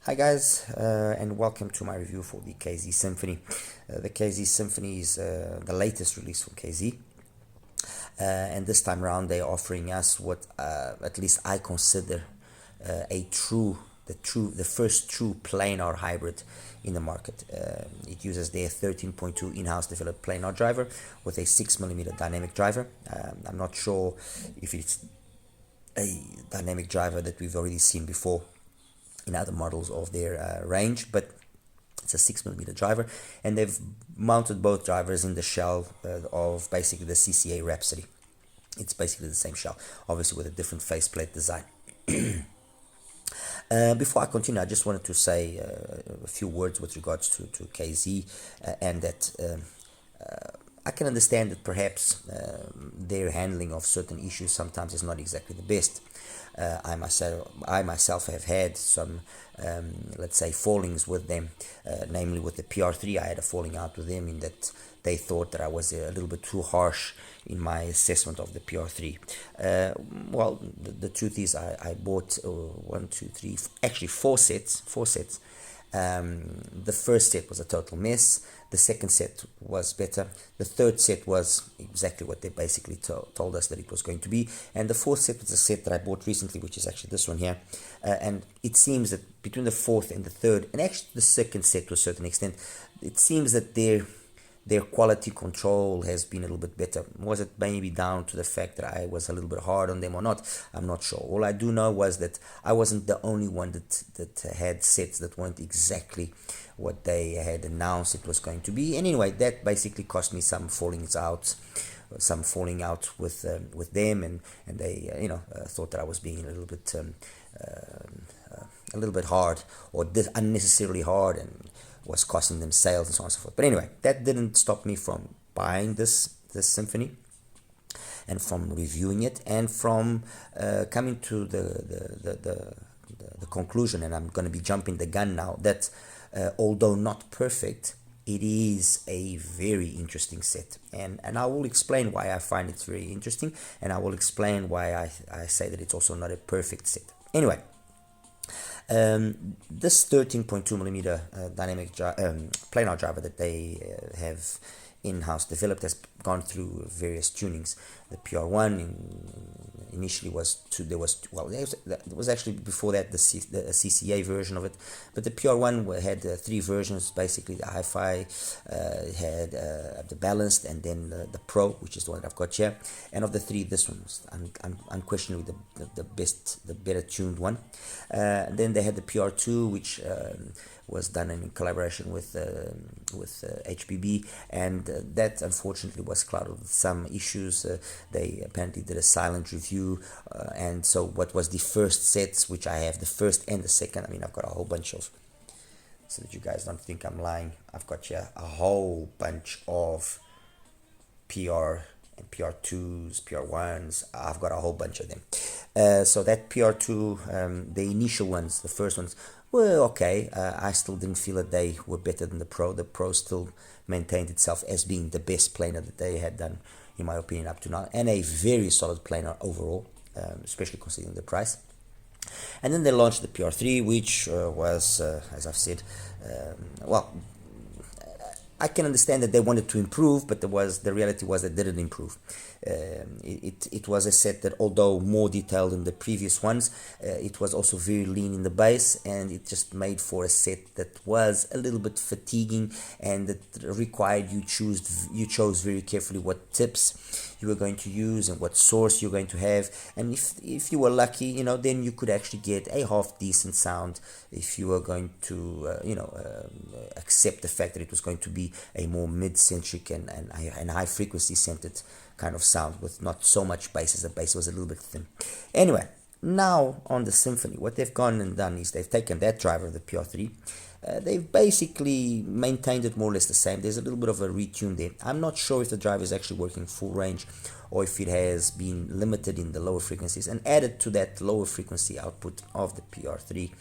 Hi guys, and welcome to my review for the KZ Symphony. The KZ Symphony is the latest release from KZ, and this time around they're offering us what at least I consider the first true planar hybrid in the market. It uses their 13.2 in-house developed planar driver with a 6mm dynamic driver. I'm not sure if it's a dynamic driver that we've already seen before in other models of their range, but it's a 6mm driver, and they've mounted both drivers in the shell of basically the CCA Rhapsody. It's basically the same shell, obviously with a different faceplate design. Before I continue, I just wanted to say a few words with regards to KZ, and that I can understand that perhaps their handling of certain issues sometimes is not exactly the best. I myself have had some, let's say, fallings with them, namely with the PR3. I had a falling out with them in that they thought that I was a little bit too harsh in my assessment of the PR3. Well, the truth is I bought four sets. The first set was a total mess. The second set was better. The third set was exactly what they basically told us that it was going to be. And the fourth set was a set that I bought recently, which is actually this one here. And it seems that between the fourth and the third, and actually the second set to a certain extent, it seems that their quality control has been a little bit better. Was it maybe down to the fact that I was a little bit hard on them or not? I'm not sure. All I do know was that I wasn't the only one that had sets that weren't exactly what they had announced it was going to be. And anyway, that basically cost me some falling out with them, and they thought that I was being a little bit hard or unnecessarily hard, and was costing them sales and so on and so forth. But anyway, that didn't stop me from buying this Symphony and from reviewing it and from coming to the conclusion, and I'm going to be jumping the gun now, that although not perfect, it is a very interesting set, and I will explain why I find it very interesting, and I will explain why I say that it's also not a perfect set. Anyway, this 13.2mm dynamic planar driver that they have in-house developed has gone through various tunings. The PR1 initially was there was actually before that the CCA version of it, but the PR1 had three versions. Basically, the HiFi had the balanced, and then the Pro, which is the one that I've got here. And of the three, this one was unquestionably the best, the better tuned one. Then they had the PR2, which was done in collaboration with HBB, and that unfortunately was clouded with some issues. They apparently did a silent review, and so what was the first sets, which I have the first and the second, I mean, I've got a whole bunch of, so that you guys don't think I'm lying, I've got here a whole bunch of PR and PR2s, PR1s, I've got a whole bunch of them. So that PR2, the initial ones, the first ones, well, okay, I still didn't feel that they were better than the Pro. The Pro still maintained itself as being the best planar that they had done, in my opinion, up to now, and a very solid planar overall, especially considering the price. And then they launched the PR3, which was, as I've said, well, I can understand that they wanted to improve, but the reality was that they didn't improve. It was a set that, although more detailed than the previous ones, it was also very lean in the base, and it just made for a set that was a little bit fatiguing, and that required you chose very carefully what tips you were going to use and what source you're going to have. And if you were lucky, then you could actually get a half decent sound if you were going to accept the fact that it was going to be a more mid-centric and high frequency centered kind of sound with not so much bass, as the bass was a little bit thin. Anyway, now on the Symphony, what they've gone and done is they've taken that driver, the PR3, they've basically maintained it more or less the same. There's a little bit of a retune there. I'm not sure if the driver is actually working full range or if it has been limited in the lower frequencies and added to that lower frequency output of the PR3,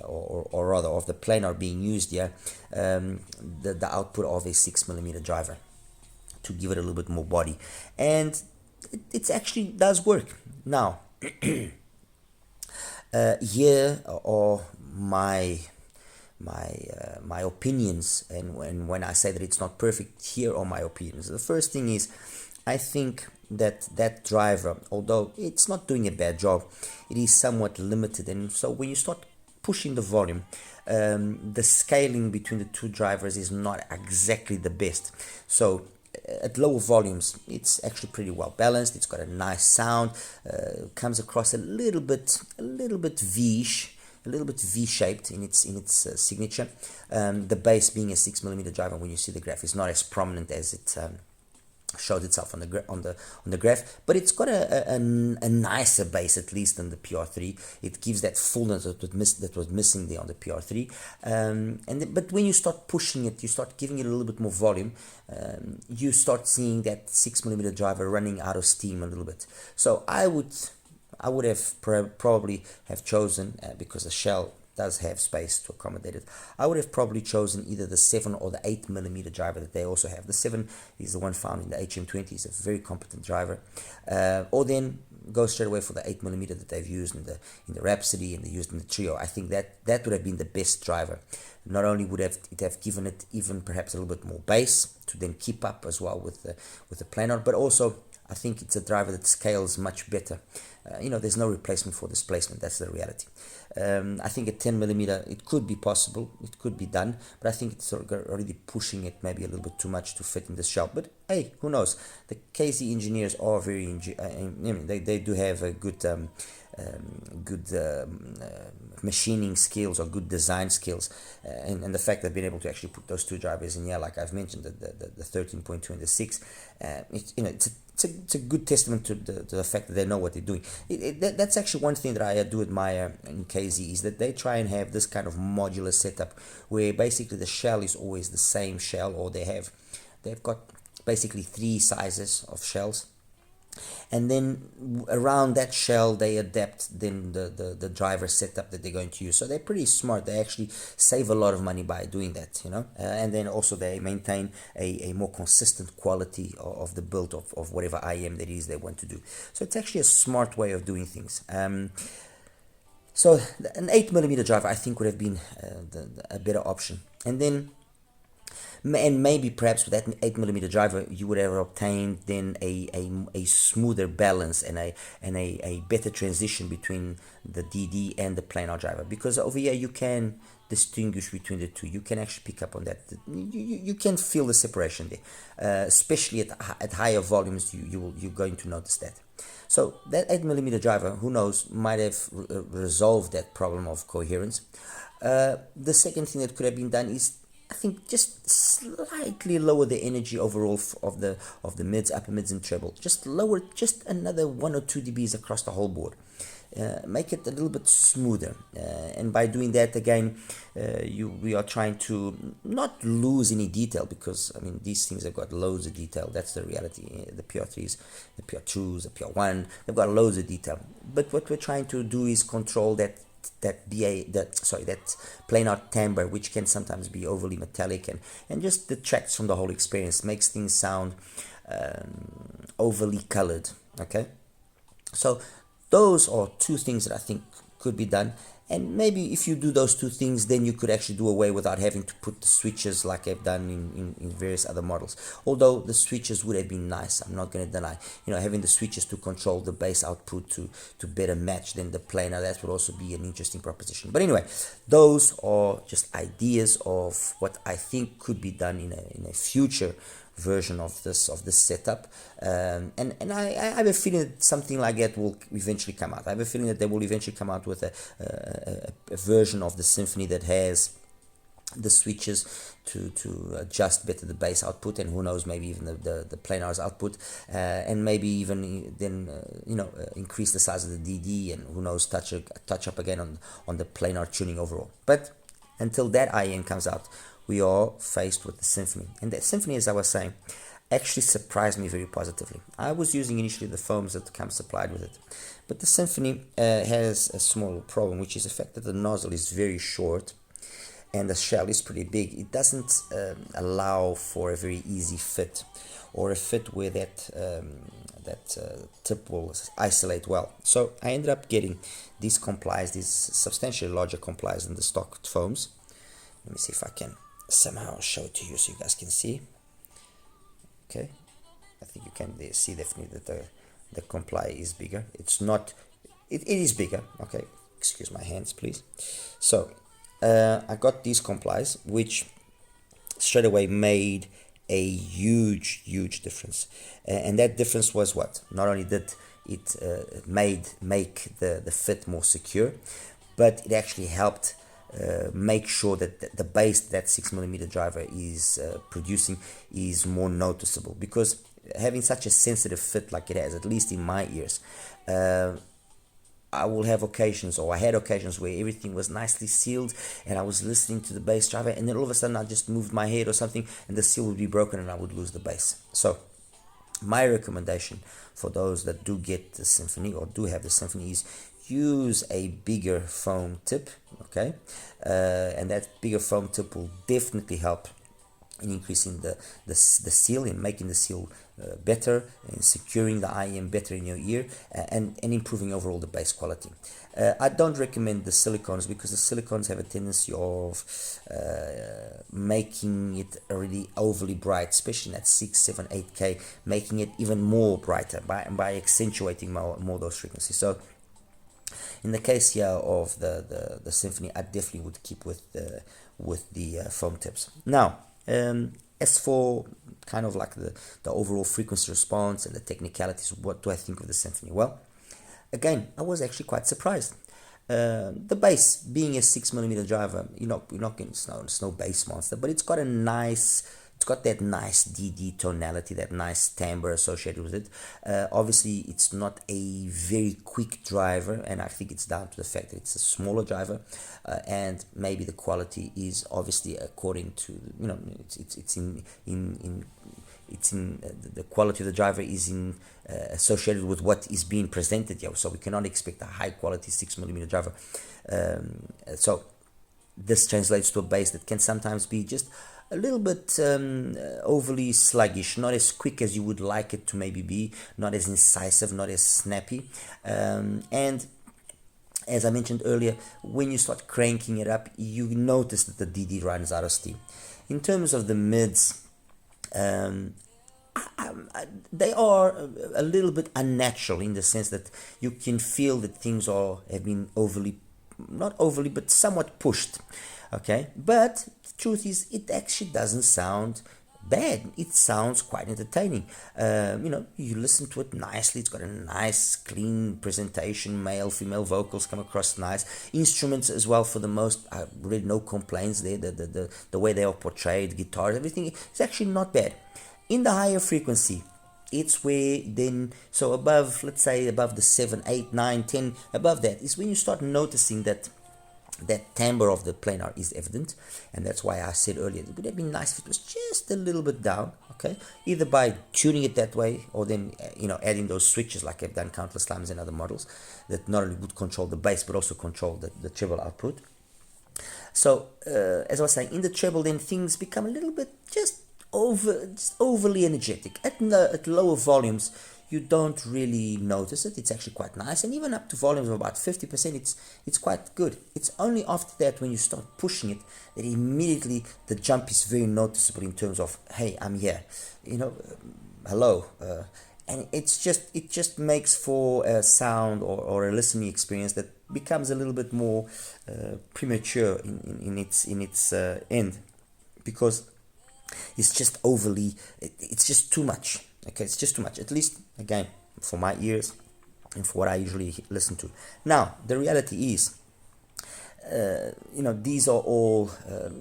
or rather of the planar being used here, the output of a 6mm driver to give it a little bit more body, and it actually does work. Now, here are my opinions, and when I say that it's not perfect, here are my opinions. The first thing is, I think that driver, although it's not doing a bad job, it is somewhat limited, and so when you start pushing the volume, the scaling between the two drivers is not exactly the best. So at lower volumes, it's actually pretty well balanced. It's got a nice sound, comes across a little bit V-ish, a little bit V-shaped in its signature. The bass being a 6mm driver, when you see the graph, is not as prominent as it showed itself on the graph, but it's got a nicer bass, at least, than the PR3. It gives that fullness that was missing there on the PR3. But when you start pushing it, you start giving it a little bit more volume, you start seeing that 6mm driver running out of steam a little bit. So I would have probably have chosen, because the shell does have space to accommodate it, I would have probably chosen either the 7 or the 8mm driver that they also have. The 7 is the one found in the HM20, it's a very competent driver. Or then go straight away for the 8mm that they've used in the Rhapsody and they used in the Trio. I think that would have been the best driver. Not only would it have given it even perhaps a little bit more bass to then keep up as well with the planar, but also I think it's a driver that scales much better. There's no replacement for displacement. That's the reality. I think at 10mm it could be possible, it could be done, but I think it's sort of already pushing it maybe a little bit too much to fit in this shell. But hey, who knows? The KZ engineers are very, they do have a good machining skills or good design skills, and the fact they've been able to actually put those two drivers in here, like I've mentioned, the 13.2 and the 6, it's a good testament to the fact that they know what they're doing. That's actually one thing that I do admire in KZ, is that they try and have this kind of modular setup where basically the shell is always the same shell, or they've got basically 3 sizes of shells, and then around that shell they adapt then the driver setup that they're going to use. So they're pretty smart. They actually save a lot of money by doing that, and then also they maintain a more consistent quality of the build of whatever IEM that is they want to do. So it's actually a smart way of doing things. So an 8mm driver I think would have been a better option, and maybe perhaps with that 8mm driver you would have obtained then a smoother balance and a better transition between the DD and the planar driver, because over here you can distinguish between the two. You can actually pick up on that. You can feel the separation there, especially at higher volumes. You're going to notice that. So that 8mm driver, who knows, might have resolved that problem of coherence. The second thing that could have been done is, I think, just slightly lower the energy overall of the mids, upper mids, and treble. Just lower just another 1 or 2 dBs across the whole board. Make it a little bit smoother, and by doing that, again, we are trying to not lose any detail, because these things have got loads of detail. That's the reality. The PR3s, the PR2s, the PR1, they've got loads of detail. But what we're trying to do is control that planar timbre, which can sometimes be overly metallic and just detracts from the whole experience, makes things sound overly colored. Okay, so those are 2 things that I think could be done, and maybe if you do those 2 things, then you could actually do away without having to put the switches like I've done in various other models. Although the switches would have been nice, I'm not going to deny. Having the switches to control the bass output to better match than the planar, that would also be an interesting proposition. But anyway, those are just ideas of what I think could be done in a future version of this setup, and I have a feeling that something like that will eventually come out. I have a feeling that they will eventually come out with a version of the Symphony that has the switches to adjust better the bass output, and who knows, maybe even the planars output, and maybe even then increase the size of the DD, and who knows, touch up again on the planar tuning overall. But until that IEM comes out, we are faced with the Symphony. And that Symphony, as I was saying, actually surprised me very positively. I was using initially the foams that come supplied with it, but the Symphony has a small problem, which is the fact that the nozzle is very short, and the shell is pretty big, it doesn't allow for a very easy fit, or a fit where that tip will isolate well. So I ended up getting these complies, these substantially larger complies than the stock foams. Let me see if I can somehow show it to you so you guys can see. Okay, I think you can see definitely that the comply is bigger. It's not, it is bigger. Okay, excuse my hands please. So I got these complies, which straight away made a huge difference, and that difference was what? Not only did it make the fit more secure, but it actually helped make sure that the bass that 6mm driver is producing is more noticeable, because having such a sensitive fit like it has, at least in my ears, I will have occasions, or I had occasions, where everything was nicely sealed and I was listening to the bass driver, and then all of a sudden I just moved my head or something and the seal would be broken and I would lose the bass. So my recommendation for those that do get the Symphony or do have the Symphony is use a bigger foam tip, okay? And that bigger foam tip will definitely help in increasing the seal, in making the seal better, and securing the IEM better in your ear, and improving overall the bass quality. I don't recommend the silicones, because the silicones have a tendency of making it really overly bright, especially at 6, 7, 8K, making it even more brighter by accentuating more those frequencies. So in the case here of the Symphony, I definitely would keep with the foam tips. Now, as for kind of like the overall frequency response and the technicalities, what do I think of the Symphony? Well, again, I was actually quite surprised. The bass, being a 6mm driver, you're not getting it's no bass monster, but it's got that nice DD tonality, that nice timbre associated with it. Obviously, it's not a very quick driver, and I think it's down to the fact that it's a smaller driver, and maybe the quality is obviously according to, the quality of the driver is associated with what is being presented here. So we cannot expect a high quality 6mm driver. So this translates to a bass that can sometimes be just a little bit overly sluggish, not as quick as you would like it to maybe be, not as incisive, not as snappy. And as I mentioned earlier, when you start cranking it up, you notice that the DD runs out of steam. In terms of the mids, they are a little bit unnatural, in the sense that you can feel that things have been not overly, but somewhat pushed. Okay, but the truth is, it actually doesn't sound bad. It sounds quite entertaining. You listen to it nicely. It's got a nice, clean presentation. Male, female vocals come across nice. Instruments as well, for the most. I read no complaints there. The way they are portrayed, guitars, everything, it's actually not bad. In the higher frequency, it's where then, so above, let's say above the 7, 8, 9, 10, above that is when you start noticing that timbre of the planar is evident, and that's why I said earlier it would have been nice if it was just a little bit down, okay, either by tuning it that way, or then adding those switches like I've done countless times in other models, that not only would control the bass but also control the treble output. So as I was saying, in the treble, then things become a little bit just overly energetic. At lower volumes, you don't really notice it. It's actually quite nice, and even up to volumes of about 50%, it's quite good. It's only after that, when you start pushing it, that immediately the jump is very noticeable in terms of, hey, I'm here, hello, and it just makes for a sound or a listening experience that becomes a little bit more premature in its end, because it's just overly, it's just too much. Okay, it's just too much, at least, again, for my ears and for what I usually listen to. Now, the reality is, these are all,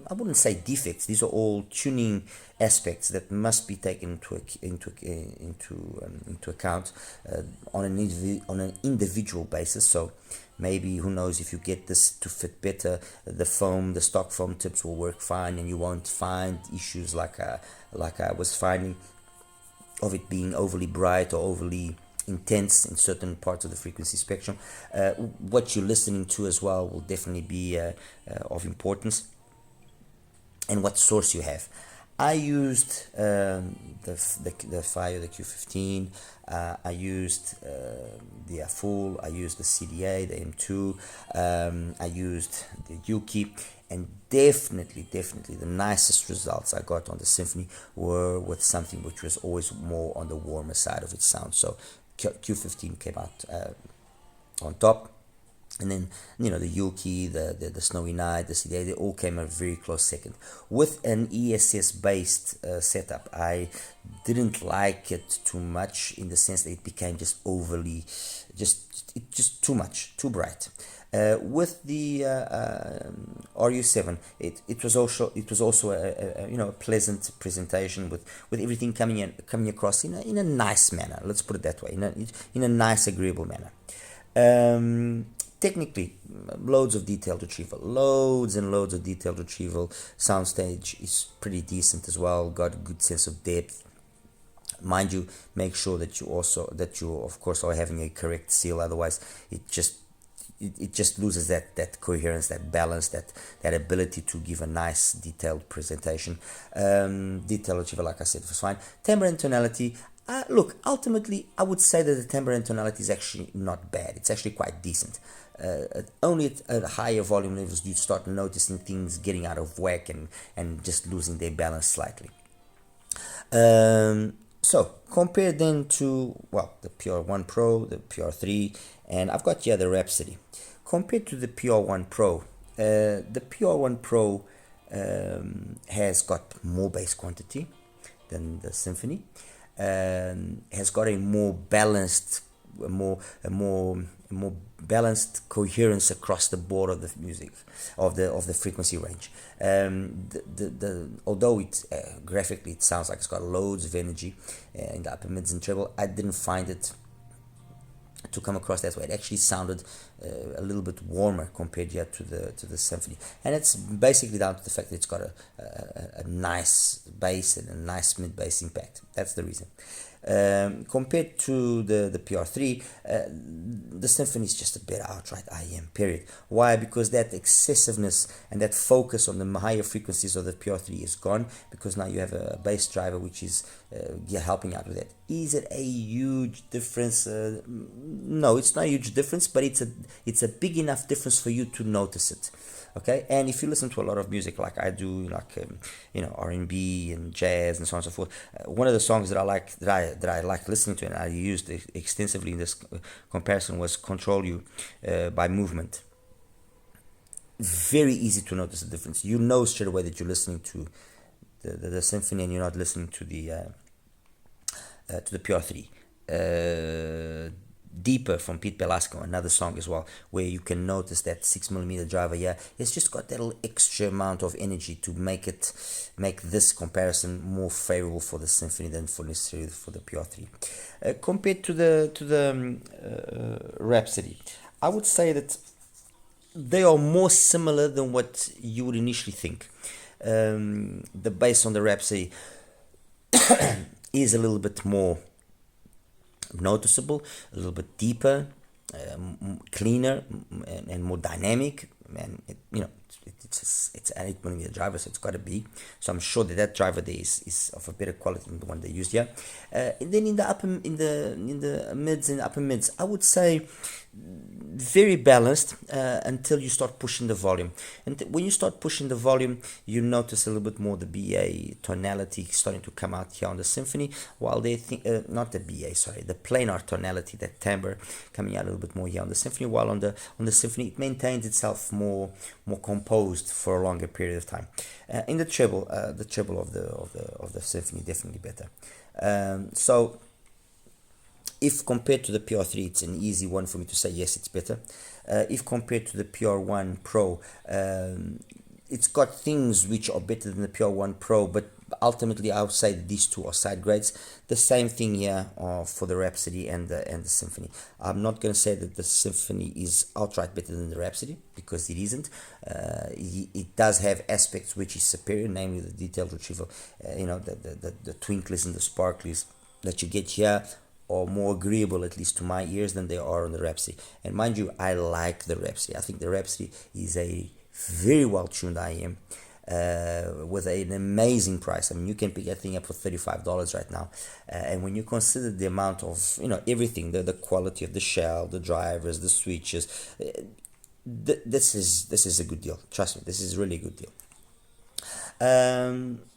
I wouldn't say defects, these are all tuning aspects that must be taken into account on an individual basis. So maybe, who knows, if you get this to fit better, the stock foam tips will work fine, and you won't find issues like I was finding, of it being overly bright or overly intense in certain parts of the frequency spectrum. What you're listening to as well will definitely be of importance. and what source you have. I used the FIFIGO, the Q15. I used the full. I used the CDA, the M2. I used the Yuki, and definitely the nicest results I got on the Symphony were with something which was always more on the warmer side of its sound. So Q15 came out on top. And then, the Yuki, the Snowy Night, the CDA, they all came a very close second. With an ESS-based setup, I didn't like it too much in the sense that it became just overly, just too much, too bright. With the RU7, it was also a pleasant presentation with everything coming across in a nice manner. Let's put it that way, in a nice, agreeable manner. Technically, loads and loads of detailed retrieval. Soundstage is pretty decent as well. Got a good sense of depth. Mind you, make sure that you of course are having a correct seal. Otherwise, it just loses that coherence, that balance, that ability to give a nice detailed presentation. Detailed retrieval, like I said, was fine. Timbre and tonality. Look, ultimately, I would say that the timbre and tonality is actually not bad. It's actually quite decent. Only at higher volume levels do you start noticing things getting out of whack and just losing their balance slightly. So compare then to, the PR1 Pro, the PR3, and I've got here the Rhapsody. Compared to the PR1 Pro, the PR1 Pro has got more bass quantity than the Symphony. Has got a more balanced, more balanced coherence across the board of the music, of the frequency range. Although it graphically it sounds like it's got loads of energy in the upper mids and treble, I didn't find it to come across that way. It actually sounded a little bit warmer compared here to the Symphony, and it's basically down to the fact that it's got a nice bass and a nice mid bass impact. That's the reason. Compared to the PR3, the Symphony is just a better outright IEM, period. Why? Because that excessiveness and that focus on the higher frequencies of the PR3 is gone, because now you have a bass driver which is helping out with that. Is it a huge difference? No, it's not a huge difference, but it's a big enough difference for you to notice it. Okay, and if you listen to a lot of music like I do, like R&B and jazz and so on and so forth, one of the songs that I like listening to and I used extensively in this comparison was "Control You" by Movement. Very easy to notice the difference. You know straight away that you're listening to the Symphony and you're not listening to the PR3. Deeper from Pete Belasco, another song as well, where you can notice that 6mm driver here. It's just got that little extra amount of energy to make this comparison more favorable for the Symphony than necessarily for the PR3. Compared to the Rhapsody, I would say that they are more similar than what you would initially think. The bass on the Rhapsody is a little bit more noticeable, a little bit deeper, cleaner, and more dynamic. And it's an 8mm driver, so it's got to be. So I'm sure that driver there is of a better quality than the one they used here. And then in the mids and upper mids, I would say very balanced until you start pushing the volume. And when you start pushing the volume, you notice a little bit more the BA tonality starting to come out here on the Symphony, while they think not the BA, sorry, the planar tonality, that timbre coming out a little bit more here on the Symphony, while on the Symphony it maintains itself more composed for a longer period of time. In the treble of the Symphony definitely better. So if compared to the PR3, it's an easy one for me to say yes, it's better. If compared to the PR1 Pro, it's got things which are better than the PR1 Pro, but ultimately I would say that these two are side grades. The same thing here for the Rhapsody and the Symphony. I'm not going to say that the Symphony is outright better than the Rhapsody, because it isn't. It does have aspects which is superior, namely the detailed retrieval, the twinklies and the sparklies that you get here are more agreeable, at least to my ears, than they are on the Rhapsody. And mind you, I like the Rhapsody. I think the Rhapsody is a very well tuned IEM. with an amazing price. I mean, you can pick that thing up for $35 right now, and when you consider the amount of, you know, everything, the quality of the shell, the drivers, the switches, this is a good deal. Trust me, this is really a good deal.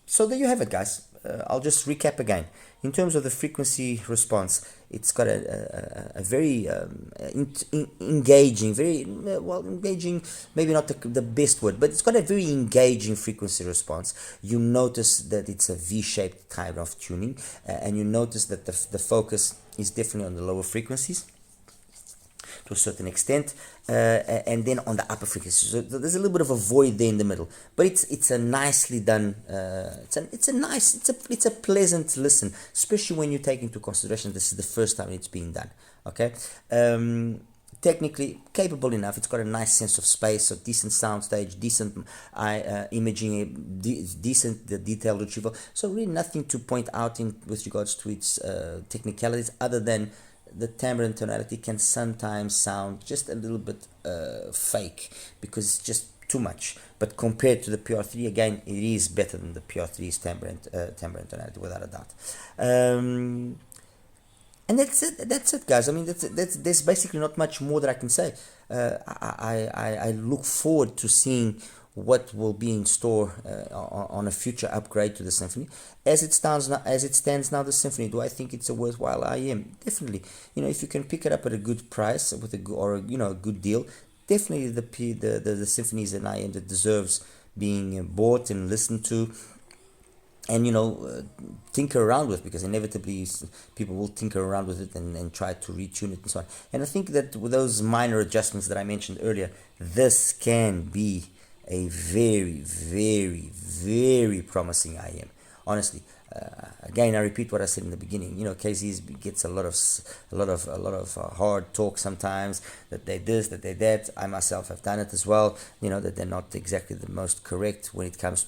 So there you have it, guys. I'll just recap again. In terms of the frequency response, it's got a very engaging, very well, engaging, maybe not the best word, but it's got a very engaging frequency response. You notice that it's a V-shaped kind of tuning, and you notice that the focus is definitely on the lower frequencies to a certain extent, and then on the upper frequency. So there's a little bit of a void there in the middle, but it's a nicely done. It's a pleasant listen, especially when you take into consideration this is the first time it's being done. Okay. Technically capable enough. It's got a nice sense of space, so decent soundstage, decent imaging, decent detail retrieval. So really nothing to point out in with regards to its technicalities, other than the timbre and tonality can sometimes sound just a little bit fake, because it's just too much. But compared to the PR3, again, it is better than the PR3's timbre and tonality, without a doubt. And that's it, guys. I mean, there's basically not much more that I can say. I look forward to seeing what will be in store on a future upgrade to the Symphony. As it stands now, the Symphony, do I think it's a worthwhile IEM? Definitely. You know, if you can pick it up at a good price with a good deal, definitely the Symphony is an IEM that deserves being bought and listened to, and tinker around with, because inevitably people will tinker around with it and try to retune it and so on. And I think that with those minor adjustments that I mentioned earlier, this can be a very, very, very promising IEM. Honestly, again, I repeat what I said in the beginning. KZ gets a lot of hard talk sometimes, that they this, that they that. I myself have done it as well. That they're not exactly the most correct when it comes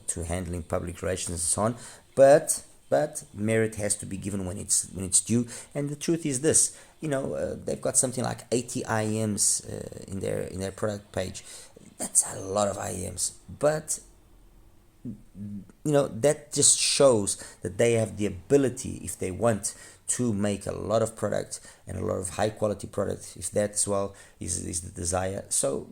to handling public relations and so on. But merit has to be given when it's due. And the truth is this: they've got something like 80 IEMs in their product page. That's a lot of IEMs, but that just shows that they have the ability, if they want, to make a lot of product, and a lot of high quality product, if that as well is the desire. So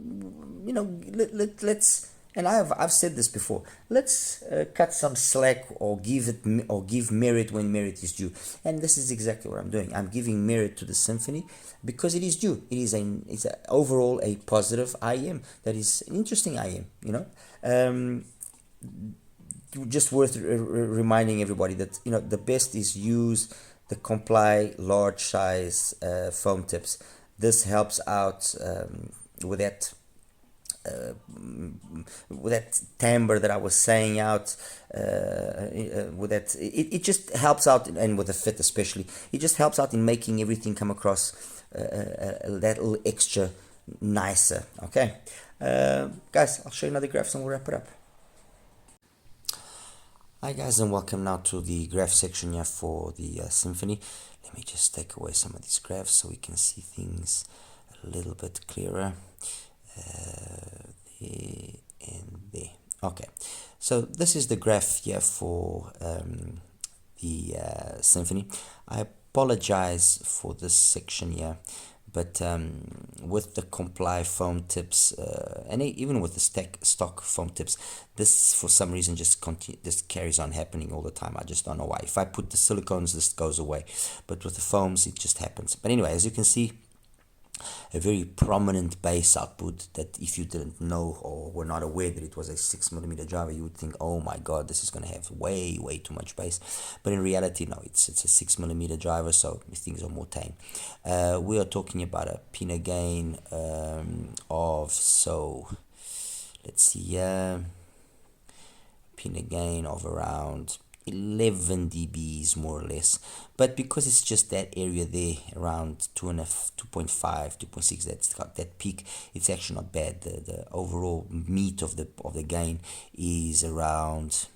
let's, and I've said this before, let's cut some slack, or give merit when merit is due. And this is exactly what I'm doing. I'm giving merit to the Symphony because it is due. It's overall a positive IEM. That is an interesting IEM. Just worth reminding everybody that the best is use the Comply large size foam tips. This helps out with that timbre that I was saying out, with that, it just helps out, and with the fit especially, it just helps out in making everything come across that little extra nicer. Okay, guys, I'll show you another graph and we'll wrap it up. Hi guys, and welcome now to the graph section here for the Symphony. Let me just take away some of these graphs so we can see things a little bit clearer. There and there. Okay, so this is the graph here for the Symphony. I apologize for this section here, but with the Comply foam tips, and even with the stock foam tips, this for some reason just carries on happening all the time. I just don't know why. If I put the silicones, this goes away, but with the foams, it just happens. But anyway, as you can see, a very prominent bass output that if you didn't know or were not aware that it was a 6mm driver, you would think, oh my god, this is going to have way too much bass. But in reality, no, it's a 6mm driver, so things are more tame. We are talking about a PENON gain of, so let's see, PENON gain of around 11 dBs more or less, but because it's just that area there around 2.5, 2.6, that's got that peak, it's actually not bad. The overall meat of the gain is around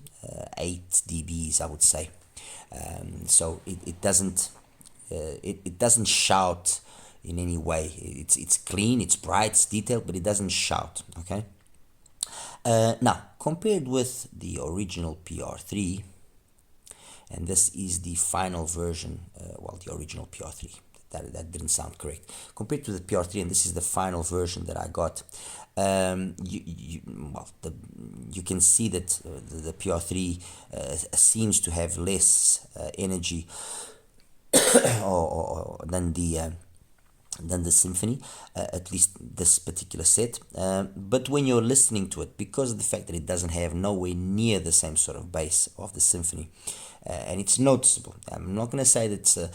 8 dBs, I would say. So it doesn't shout in any way. It's clean, it's bright, it's detailed, but it doesn't shout. Okay. Now, compared with the original PR3, and this is the final version, the original PR3. That didn't sound correct. Compared to the PR3, and this is the final version that I got, you can see that the PR3 seems to have less energy than the Symphony, at least this particular set. But when you're listening to it, because of the fact that it doesn't have nowhere near the same sort of bass of the Symphony, and it's noticeable. I'm not going to say that it's a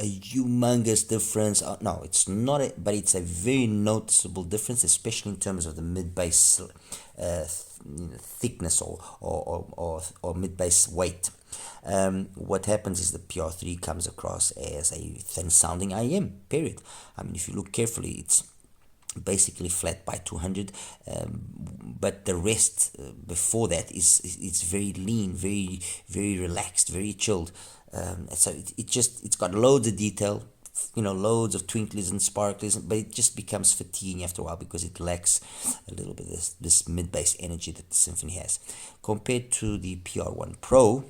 humongous difference. No, it's not, but it's a very noticeable difference, especially in terms of the mid-bass thickness or mid-bass weight. What happens is the PR3 comes across as a thin sounding IEM, period. I mean, if you look carefully, it's basically flat by 200, but the rest before that is very lean, very relaxed, very chilled. So it's got loads of detail, loads of twinklies and sparkles, but it just becomes fatiguing after a while because it lacks a little bit of this mid-bass energy that the Symphony has. Compared to the PR1 Pro,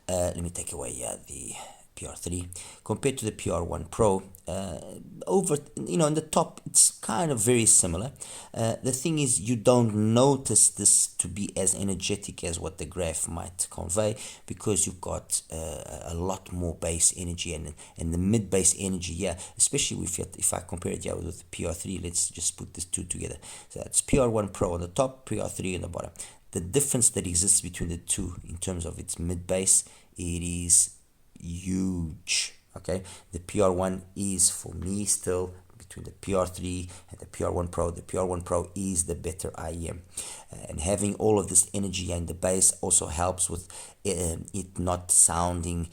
let me take away the PR3. Compared to the PR1 Pro, in the top, it's kind of very similar. The thing is, you don't notice this to be as energetic as what the Graph might convey, because you've got a lot more bass energy and the mid bass energy, especially if I compare it with the PR3. Let's just put these two together. So that's PR1 Pro on the top, PR3 on the bottom. The difference that exists between the two in terms of its mid bass, it is huge. Okay, the PR1 is, for me, still between the PR3 and the PR1 Pro. The PR1 Pro is the better IEM, and having all of this energy and the bass also helps with it not sounding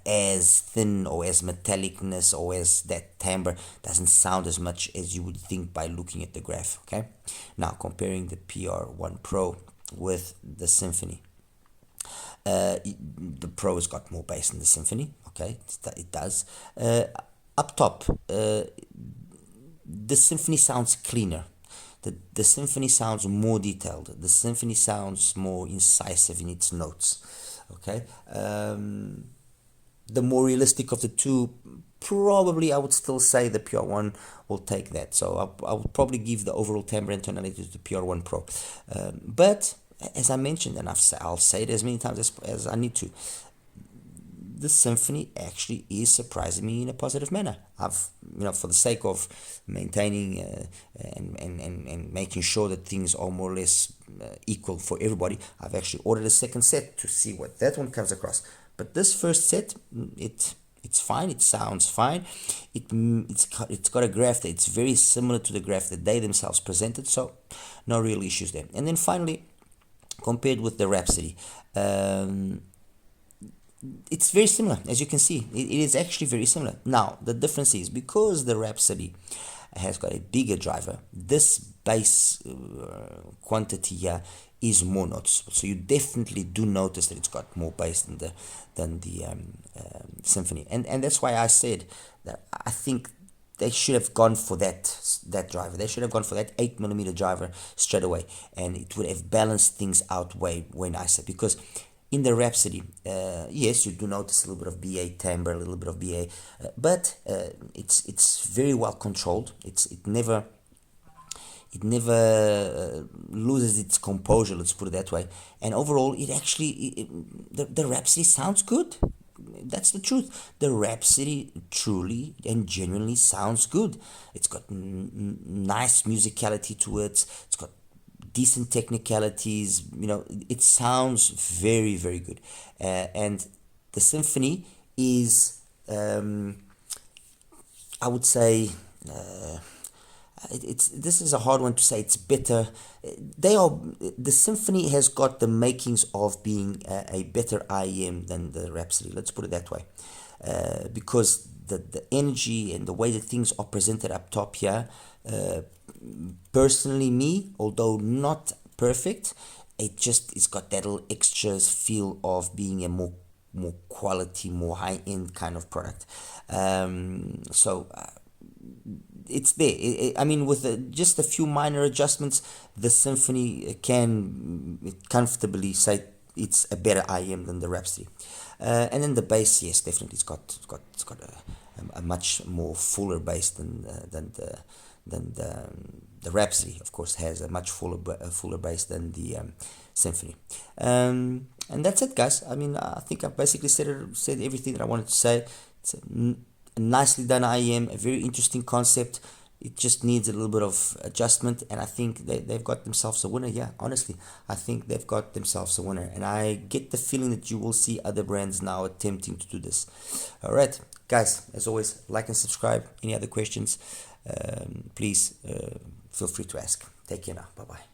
as thin or as metallicness or as that timbre doesn't sound as much as you would think by looking at the Graph. Okay, now comparing the PR1 Pro with the Symphony. The Pro has got more bass than the Symphony. Okay, it does. Up top, the Symphony sounds cleaner. The Symphony sounds more detailed. The Symphony sounds more incisive in its notes. Okay, the more realistic of the two, probably I would still say the PR1 will take that. So I would probably give the overall timbre and tonality to the PR1 Pro. But as I mentioned, and I'll say it as many times as I need to, the Symphony actually is surprising me in a positive manner. I've, for the sake of maintaining and making sure that things are more or less equal for everybody, I've actually ordered a second set to see what that one comes across. But this first set, it's fine. It sounds fine. It's got a Graph that's very similar to the Graph that they themselves presented, so no real issues there. And then finally, compared with the Rhapsody, it's very similar. As you can see, it is actually very similar. Now, the difference is, because the Rhapsody has got a bigger driver, this bass quantity here is more noticeable. So you definitely do notice that it's got more bass than the Symphony. And that's why I said that I think they should have gone for that driver. They should have gone for that 8mm driver straight away, and it would have balanced things out way nicer. Because in the Rhapsody, yes, you do notice a little bit of BA timbre, a little bit of BA, but it's very well controlled. It never loses its composure, let's put it that way. And overall, the Rhapsody sounds good. That's the truth. The Rhapsody truly and genuinely sounds good. It's got nice musicality to it. It's got decent technicalities. It sounds very, very good. And the Symphony is, I would say, this is a hard one to say. It's better. The Symphony has got the makings of being a better IEM than the Rhapsody. Let's put it that way, because the energy and the way that things are presented up top here. Personally, me, although not perfect, it's got that little extra feel of being a more quality, more high end kind of product. So it's there. I mean, with just a few minor adjustments, the Symphony can comfortably say it's a better IEM than the Rhapsody. And then the bass, yes, definitely, it's got a much more fuller bass than the Rhapsody. Of course, has a much fuller bass than the Symphony. And that's it, guys. I mean, I think I've basically said everything that I wanted to say. It's a nicely done IEM, a very interesting concept. It just needs a little bit of adjustment, and I think they've got themselves a winner. Yeah, honestly, I think they've got themselves a winner, and I get the feeling that you will see other brands now attempting to do this. All right, guys, as always, like and subscribe. Any other questions, please feel free to ask. Take care now. Bye-bye.